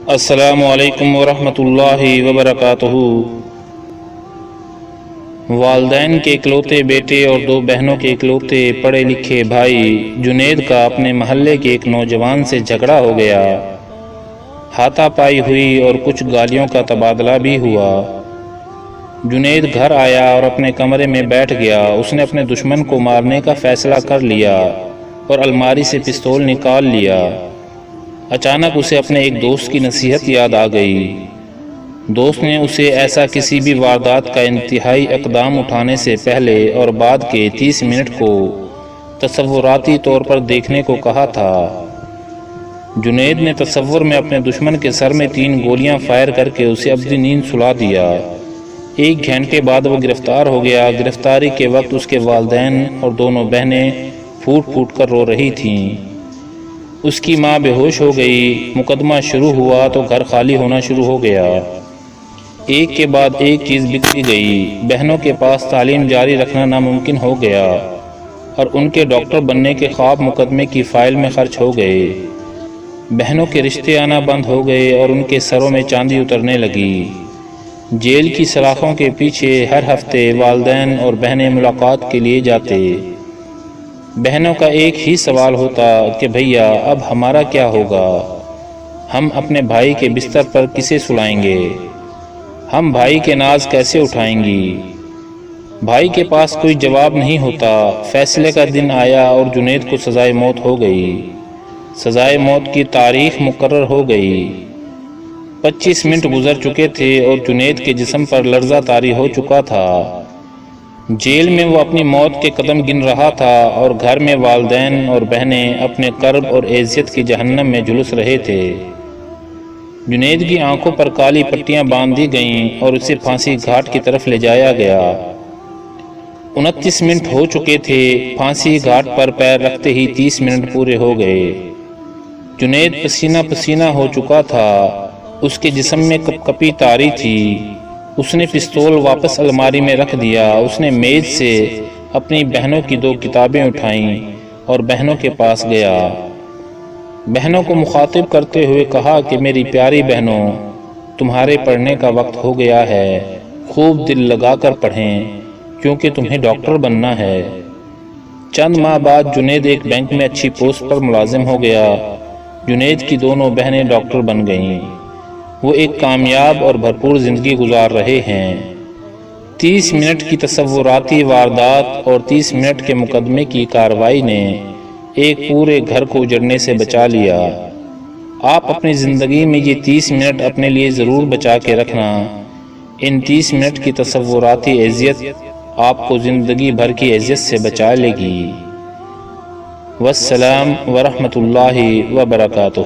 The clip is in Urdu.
السلام علیکم ورحمۃ اللہ وبرکاتہ۔ والدین کے اکلوتے بیٹے اور دو بہنوں کے اکلوتے پڑھے لکھے بھائی جنید کا اپنے محلے کے ایک نوجوان سے جھگڑا ہو گیا۔ ہاتھا پائی ہوئی اور کچھ گالیوں کا تبادلہ بھی ہوا۔ جنید گھر آیا اور اپنے کمرے میں بیٹھ گیا۔ اس نے اپنے دشمن کو مارنے کا فیصلہ کر لیا اور الماری سے پستول نکال لیا۔ اچانک اسے اپنے ایک دوست کی نصیحت یاد آ گئی۔ دوست نے اسے ایسا کسی بھی واردات کا انتہائی اقدام اٹھانے سے پہلے اور بعد کے 30 منٹ کو تصوراتی طور پر دیکھنے کو کہا تھا۔ جنید نے تصور میں اپنے دشمن کے سر میں 3 گولیاں فائر کر کے اسے ابدی نیند سلا دیا۔ 1 گھنٹے بعد وہ گرفتار ہو گیا۔ گرفتاری کے وقت اس کے والدین اور دونوں بہنیں پھوٹ پھوٹ کر رو رہی تھیں۔ اس کی ماں بے ہوش ہو گئی۔ مقدمہ شروع ہوا تو گھر خالی ہونا شروع ہو گیا۔ ایک کے بعد ایک چیز بکتی گئی۔ بہنوں کے پاس تعلیم جاری رکھنا ناممکن ہو گیا اور ان کے ڈاکٹر بننے کے خواب مقدمے کی فائل میں خرچ ہو گئے۔ بہنوں کے رشتے آنا بند ہو گئے اور ان کے سروں میں چاندی اترنے لگی۔ جیل کی سلاخوں کے پیچھے ہر ہفتے والدین اور بہنیں ملاقات کے لیے جاتے۔ بہنوں کا ایک ہی سوال ہوتا کہ بھیا اب ہمارا کیا ہوگا؟ ہم اپنے بھائی کے بستر پر کسے سلائیں گے؟ ہم بھائی کے ناز کیسے اٹھائیں گی؟ بھائی کے پاس کوئی جواب نہیں ہوتا۔ فیصلے کا دن آیا اور جنید کو سزائے موت ہو گئی۔ سزائے موت کی تاریخ مقرر ہو گئی۔ 25 منٹ گزر چکے تھے اور جنید کے جسم پر لرزہ طاری ہو چکا تھا۔ جیل میں وہ اپنی موت کے قدم گن رہا تھا اور گھر میں والدین اور بہنیں اپنے کرب اور اذیت کی جہنم میں جھلس رہے تھے۔ جنید کی آنکھوں پر کالی پٹیاں باندھ دی گئیں اور اسے پھانسی گھاٹ کی طرف لے جایا گیا۔ 29 منٹ ہو چکے تھے۔ پھانسی گھاٹ پر پیر رکھتے ہی 30 منٹ پورے ہو گئے۔ جنید پسینہ پسینہ ہو چکا تھا۔ اس کے جسم میں کپ کپی طاری تھی۔ اس نے پستول واپس الماری میں رکھ دیا۔ اس نے میز سے اپنی بہنوں کی 2 کتابیں اٹھائیں اور بہنوں کے پاس گیا۔ بہنوں کو مخاطب کرتے ہوئے کہا کہ میری پیاری بہنوں، تمہارے پڑھنے کا وقت ہو گیا ہے۔ خوب دل لگا کر پڑھیں کیونکہ تمہیں ڈاکٹر بننا ہے۔ چند ماہ بعد جنید ایک بینک میں اچھی پوسٹ پر ملازم ہو گیا۔ جنید کی دونوں بہنیں ڈاکٹر بن گئیں۔ وہ ایک کامیاب اور بھرپور زندگی گزار رہے ہیں۔ 30 منٹ کی تصوراتی واردات اور 30 منٹ کے مقدمے کی کارروائی نے ایک پورے گھر کو اجڑنے سے بچا لیا۔ آپ اپنی زندگی میں یہ 30 منٹ اپنے لیے ضرور بچا کے رکھنا۔ ان 30 منٹ کی تصوراتی اذیت آپ کو زندگی بھر کی اذیت سے بچا لے گی۔ والسلام ورحمۃ اللہ وبرکاتہ۔